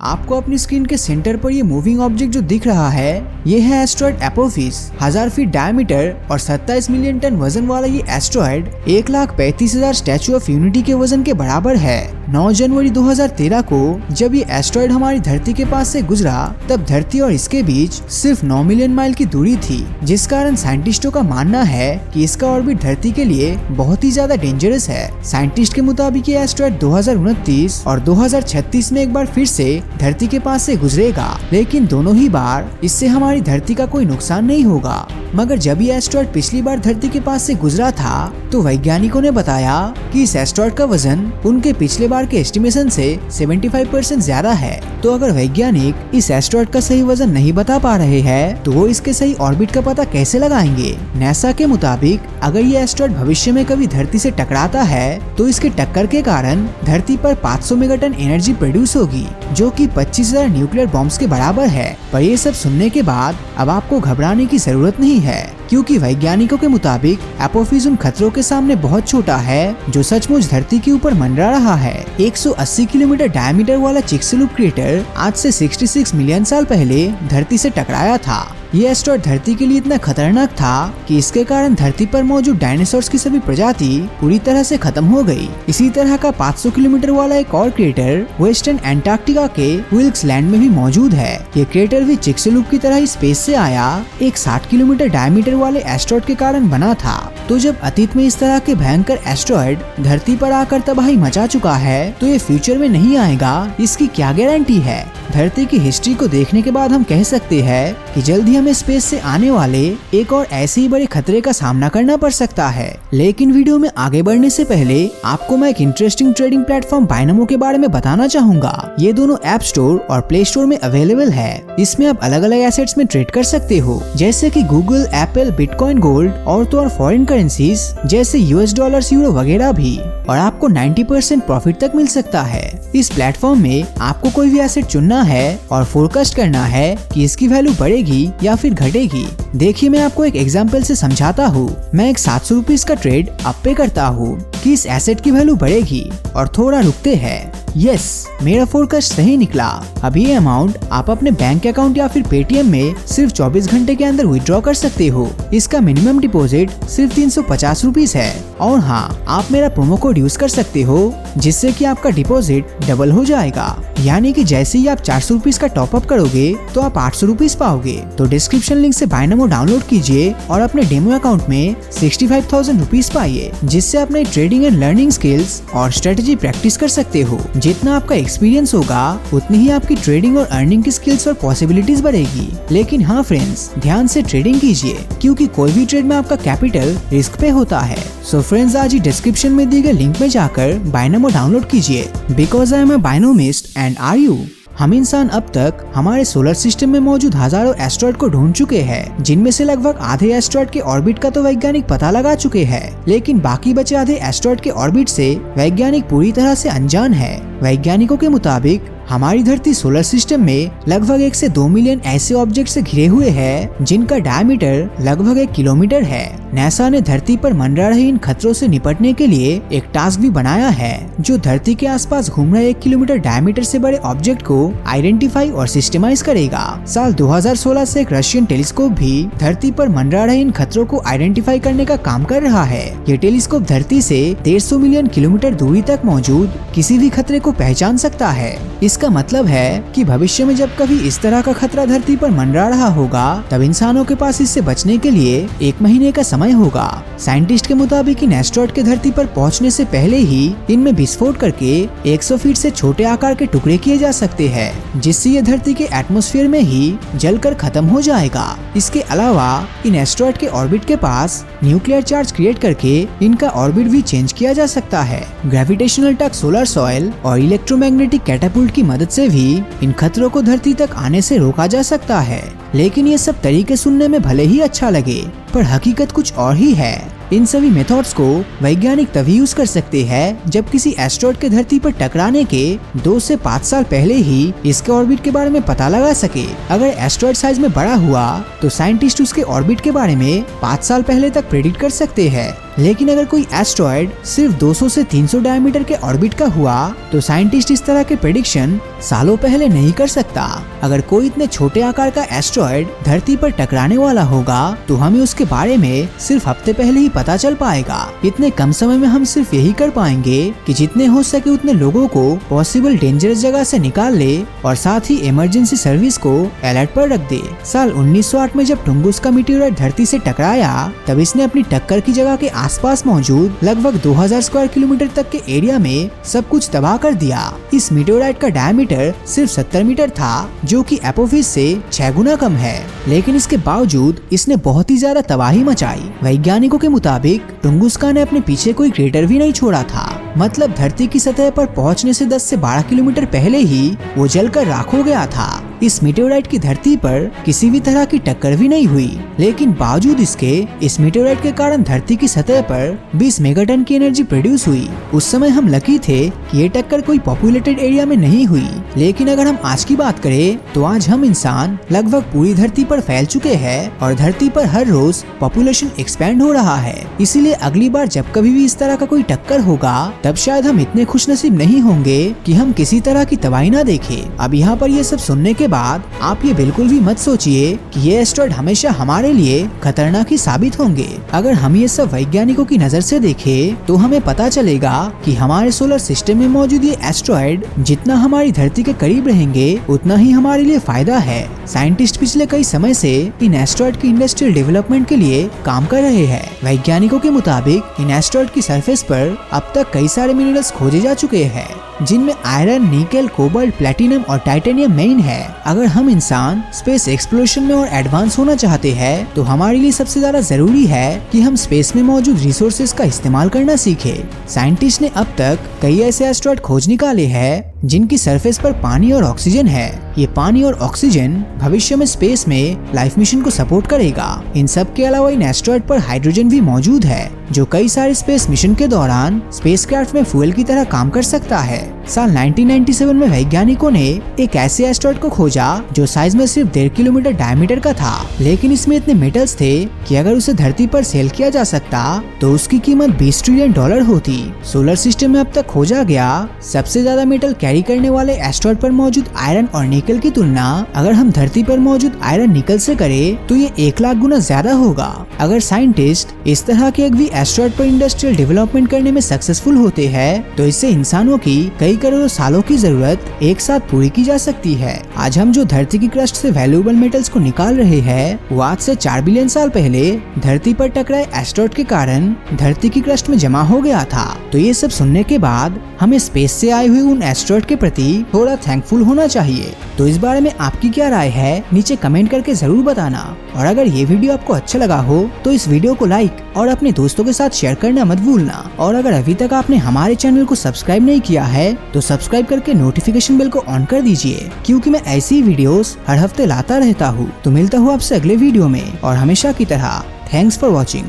आपको अपनी स्क्रीन के सेंटर पर ये मूविंग ऑब्जेक्ट जो दिख रहा है, ये है एस्ट्रॉयड एपोफिस। 1000 फीट डायमीटर और 27 मिलियन टन वजन वाला ये एस्ट्रॉयड 1,35,000 स्टैचू ऑफ यूनिटी के वजन के बराबर है। 9 जनवरी 2013 को जब ये एस्ट्रॉयड हमारी धरती के पास से गुजरा, तब धरती और इसके बीच सिर्फ 9 मिलियन माइल की दूरी थी, जिस कारण साइंटिस्टों का मानना है कि इसका ऑर्बिट धरती के लिए बहुत ही ज्यादा डेंजरस है। साइंटिस्ट के मुताबिक ये एस्ट्रॉयड 2029 और 2036 में एक बार फिर से धरती के पास से गुजरेगा, लेकिन दोनों ही बार इससे हमारी धरती का कोई नुकसान नहीं होगा। मगर जब ये एस्ट्रॉयड पिछली बार धरती के पास से गुजरा था, तो वैज्ञानिकों ने बताया कि इस एस्ट्रॉयड का वजन उनके पिछले बार के एस्टिमेशन से 75% ज्यादा है। तो अगर वैज्ञानिक इस एस्ट्रॉयड का सही वजन नहीं बता पा रहे हैं, तो वो इसके सही ऑर्बिट का पता कैसे लगाएंगे? नासा के मुताबिक अगर ये एस्ट्रॉयड भविष्य में कभी धरती से टकराता है, तो इसके टक्कर के कारण धरती पर 500 मेगाटन एनर्जी प्रोड्यूस होगी, जो कि 25,000 न्यूक्लियर बॉम्ब्स के बराबर है। पर ये सब सुनने के बाद अब आपको घबराने की जरूरत नहीं है, क्योंकि वैज्ञानिकों के मुताबिक एपोफिस उन खतरों के सामने बहुत छोटा है जो सचमुच धरती के ऊपर मंडरा रहा है। 180 किलोमीटर डायमीटर वाला चिक्सलूप क्रेटर आज से 66 मिलियन साल पहले धरती से टकराया था। ये एस्ट्रॉयड धरती के लिए इतना खतरनाक था कि इसके कारण धरती पर मौजूद डायनासोर्स की सभी प्रजाति पूरी तरह से खत्म हो गई। इसी तरह का 500 किलोमीटर वाला एक और क्रेटर वेस्टर्न एंटार्क्टिका के विल्क्स लैंड में भी मौजूद है। ये क्रेटर भी चिक्सलूप की तरह स्पेस से आया एक 60 किलोमीटर डायमीटर वाले एस्ट्रॉयड के कारण बना था। तो जब अतीत में इस तरह के भयंकर एस्ट्रॉयड धरती पर आकर तबाही मचा चुका है, तो ये फ्यूचर में नहीं आएगा, इसकी क्या गारंटी है? धरती की हिस्ट्री को देखने के बाद हम कह सकते हैं कि जल्द ही हमें स्पेस से आने वाले एक और ऐसे ही बड़े खतरे का सामना करना पड़ सकता है। लेकिन वीडियो में आगे बढ़ने से पहले आपको मैं एक इंटरेस्टिंग ट्रेडिंग प्लेटफॉर्म बाइनोमो के बारे में बताना चाहूंगा। ये दोनों ऐप स्टोर और प्ले स्टोर में अवेलेबल है। इसमें आप अलग अलग एसेट्स में ट्रेड कर सकते हो, जैसे कि गूगल, एप्पल, बिटकॉइन, गोल्ड और तो और फॉरेन करेंसीज जैसे US डॉलर्स, यूरो वगैरह भी, और आपको 90% प्रॉफिट तक मिल सकता है। इस प्लेटफॉर्म में आपको कोई भी एसेट चुनना है और फोरकास्ट करना है कि इसकी वैल्यू बढ़ेगी या फिर घटेगी। देखिए, मैं आपको एक एग्जांपल से समझाता हूँ। मैं एक 700 रुपीज का ट्रेड अप पे करता हूँ कि इस एसेट की वैल्यू बढ़ेगी और थोड़ा रुकते हैं। यस, मेरा फोरकास्ट सही निकला। अभी ये अमाउंट आप अपने बैंक अकाउंट या फिर पेटीएम में सिर्फ 24 घंटे के अंदर विड्रॉ कर सकते हो। इसका मिनिमम डिपॉजिट सिर्फ 350 रुपीज है। और हाँ, आप मेरा प्रोमो कोड यूज कर सकते हो, जिससे कि आपका डिपॉजिट डबल हो जाएगा। यानी कि जैसे ही आप 400 रुपीज का टॉप अप करोगे, तो आप 800 रुपीज पाओगे। तो डिस्क्रिप्शन लिंक से बाइनोमो डाउनलोड कीजिए और अपने डेमो अकाउंट में 65,000 रुपीज पाइए, जिससे अपने ट्रेडिंग एंड लर्निंग स्किल्स और स्ट्रेटेजी प्रैक्टिस कर सकते हो। जितना आपका एक्सपीरियंस होगा, उतनी ही आपकी ट्रेडिंग और अर्निंग की स्किल्स और पॉसिबिलिटीज बढ़ेगी। लेकिन हाँ फ्रेंड्स, ध्यान से ट्रेडिंग कीजिए, क्योंकि कोई भी ट्रेड में आपका कैपिटल रिस्क पे होता है। सो फ्रेंड्स, आज ही डिस्क्रिप्शन में दिए गए लिंक में जाकर बाइनोमो डाउनलोड कीजिए। Because I am a binomist and are you. हम इंसान अब तक हमारे सोलर सिस्टम में मौजूद हजारों एस्ट्रॉयड को ढूंढ चुके हैं, जिनमें से लगभग आधे एस्ट्रॉयड के ऑर्बिट का तो वैज्ञानिक पता लगा चुके हैं, लेकिन बाकी बचे आधे एस्ट्रॉयड के ऑर्बिट से वैज्ञानिक पूरी तरह से अनजान है। वैज्ञानिकों के मुताबिक हमारी धरती सोलर सिस्टम में लगभग 1 से 2 मिलियन ऐसे ऑब्जेक्ट से घिरे हुए हैं, जिनका डायमीटर लगभग 1 किलोमीटर है। नासा ने धरती पर मंडरा रहे इन खतरों से निपटने के लिए एक टास्क भी बनाया है, जो धरती के आसपास घूम रहे 1 किलोमीटर डायमीटर से बड़े ऑब्जेक्ट को आइडेंटिफाई और सिस्टमाइज करेगा। साल 2016 से एक रशियन टेलीस्कोप भी धरती पर मंडरा रहे इन खतरों को आइडेंटिफाई करने का काम कर रहा है। ये टेलीस्कोप धरती से 150 मिलियन किलोमीटर दूरी तक मौजूद किसी भी खतरे को पहचान सकता है। इसका मतलब है कि भविष्य में जब कभी इस तरह का खतरा धरती पर मंडरा रहा होगा, तब इंसानों के पास इससे बचने के लिए 1 महीने का समय होगा। साइंटिस्ट के मुताबिक इन एस्ट्रॉयड के धरती पर पहुंचने से पहले ही इनमें विस्फोट करके 100 फीट से छोटे आकार के टुकड़े किए जा सकते हैं, जिससे ये धरती के एटमॉस्फेयर में ही जलकर खत्म हो जाएगा। इसके अलावा इन एस्ट्रॉयड के ऑर्बिट के पास न्यूक्लियर चार्ज क्रिएट करके इनका ऑर्बिट भी चेंज किया जा सकता है। ग्रेविटेशनल टक, सोलर सॉइल और इलेक्ट्रोमैग्नेटिक कैटापुल्ट की मदद से भी इन खतरों को धरती तक आने से रोका जा सकता है। लेकिन ये सब तरीके सुनने में भले ही अच्छा लगे, पर हकीकत कुछ और ही है। इन सभी मेथड्स को वैज्ञानिक तभी यूज कर सकते हैं जब किसी एस्ट्रॉयड के धरती पर टकराने के 2 से 5 साल पहले ही इसके ऑर्बिट के बारे में पता लगा सके। अगर एस्ट्रॉयड साइज में बड़ा हुआ, तो साइंटिस्ट उसके ऑर्बिट के बारे में 5 साल पहले तक प्रेडिक्ट कर सकते हैं। लेकिन अगर कोई एस्ट्रॉयड सिर्फ 200 से 300 डायमीटर के ऑर्बिट का हुआ तो साइंटिस्ट इस तरह के प्रेडिक्शन सालों पहले नहीं कर सकता। अगर कोई इतने छोटे आकार का एस्ट्रॉयड धरती पर टकराने वाला होगा तो हमें उसके बारे में सिर्फ हफ्ते पहले ही पता चल पाएगा। इतने कम समय में हम सिर्फ यही कर पाएंगे कि जितने हो सके उतने लोगों को पॉसिबल डेंजरस जगह से निकाल ले और साथ ही इमरजेंसी सर्विस को अलर्ट पर रख दे। साल 1908 में जब टुंगुस्का मीटियोराइट धरती से टकराया तब इसने अपनी टक्कर की जगह के आसपास मौजूद लगभग 2000 स्क्वायर किलोमीटर तक के एरिया में सब कुछ तबाह कर दिया। इस मीटियोराइट का डायमीटर सिर्फ 70 मीटर था, जो कि एपोफिस से 6 गुना कम है, लेकिन इसके बावजूद इसने बहुत ही ज्यादा तबाही मचाई। वैज्ञानिकों के मुताबिक टुंगुस्का ने अपने पीछे कोई क्रेटर भी नहीं छोड़ा था, मतलब धरती की सतह पर पहुंचने से 10 से 12 किलोमीटर पहले ही वो जलकर राख हो गया था। इस मीटियोराइट की धरती पर किसी भी तरह की टक्कर भी नहीं हुई, लेकिन बावजूद इसके इस मीटियोराइट के कारण धरती की सतह पर 20 मेगाटन की एनर्जी प्रोड्यूस हुई। उस समय हम लकी थे कि ये टक्कर कोई पॉपुलेटेड एरिया में नहीं हुई, लेकिन अगर हम आज की बात करें तो आज हम इंसान लगभग पूरी धरती पर फैल चुके हैं और धरती पर हर रोज पॉपुलेशन एक्सपेंड हो रहा है। इसीलिए अगली बार जब कभी भी इस तरह का कोई टक्कर होगा तब शायद हम इतने खुशनसीब नहीं होंगे कि हम किसी तरह की तबाही ना देखें। अब यहाँ पर ये सब सुनने के बाद आप ये बिल्कुल भी मत सोचिए कि ये एस्ट्रॉयड हमेशा हमारे लिए खतरनाक ही साबित होंगे। अगर हम ये सब वैज्ञानिकों की नजर से देखें तो हमें पता चलेगा कि हमारे सोलर सिस्टम में मौजूद ये एस्ट्रॉयड जितना हमारी धरती के करीब रहेंगे उतना ही हमारे लिए फायदा है। साइंटिस्ट पिछले कई समय से इन एस्ट्रॉयड की इंडस्ट्रियल डेवलपमेंट के लिए काम कर रहे हैं। वैज्ञानिकों के मुताबिक इन एस्ट्रॉयड की सरफेस पर अब तक कई सारे मिनरल्स खोजे जा चुके हैं, जिनमें आयरन, निकेल, कोबाल्ट, प्लेटिनम और टाइटेनियम मेन है। अगर हम इंसान स्पेस एक्सप्लोरेशन में और एडवांस होना चाहते हैं तो हमारे लिए सबसे ज्यादा जरूरी है कि हम स्पेस में मौजूद रिसोर्सेज का इस्तेमाल करना सीखें। साइंटिस्ट ने अब तक कई ऐसे एस्ट्रॉयड खोज निकाले हैं जिनकी सरफेस पर पानी और ऑक्सीजन है। ये पानी और ऑक्सीजन भविष्य में स्पेस में लाइफ मिशन को सपोर्ट करेगा। इन सब के अलावा इन एस्ट्रॉयड पर हाइड्रोजन भी मौजूद है, जो कई सारे स्पेस मिशन के दौरान स्पेसक्राफ्ट में फ्यूल की तरह काम कर सकता है। साल 1997 में वैज्ञानिकों ने एक ऐसे एस्ट्रॉयड को खोजा जो साइज में सिर्फ 1.5 किलोमीटर डायमीटर का था, लेकिन इसमें इतने मेटल्स थे कि अगर उसे धरती पर सेल किया जा सकता तो उसकी कीमत $20 ट्रिलियन होती। सोलर सिस्टम में अब तक खोजा गया सबसे ज्यादा मेटल कैरी करने वाले एस्ट्रॉयड पर मौजूद आयरन और निकल की तुलना अगर हम धरती पर मौजूद आयरन निकल से करें तो ये 1 लाख गुना ज्यादा होगा। अगर साइंटिस्ट इस तरह के एक भी एस्ट्रॉयड पर इंडस्ट्रियल डेवलपमेंट करने में सक्सेसफुल होते हैं तो इससे इंसानों की कई करोड़ों सालों की जरूरत एक साथ पूरी की जा सकती है। आज हम जो धरती की क्रस्ट से वैल्यूएबल मेटल्स को निकाल रहे हैं वो आज से 4 बिलियन साल पहले धरती पर टकराए एस्ट्रॉयड के कारण धरती की क्रस्ट में जमा हो गया था। तो ये सब सुनने के बाद हमें स्पेस से आए हुए उन एस्ट्रॉयड के प्रति थोड़ा थैंकफुल होना चाहिए। तो इस बारे में आपकी क्या राय है नीचे कमेंट करके जरूर बताना, और अगर ये वीडियो आपको अच्छा लगा हो तो इस वीडियो को लाइक और अपने दोस्तों के साथ शेयर करना मत भूलना। और अगर अभी तक आपने हमारे चैनल को सब्सक्राइब नहीं किया है तो सब्सक्राइब करके नोटिफिकेशन बेल को ऑन कर दीजिए, क्योंकि मैं ऐसी वीडियोस हर हफ्ते लाता रहता हूँ। तो मिलता हूँ आपसे अगले वीडियो में, और हमेशा की तरह थैंक्स फॉर वॉचिंग।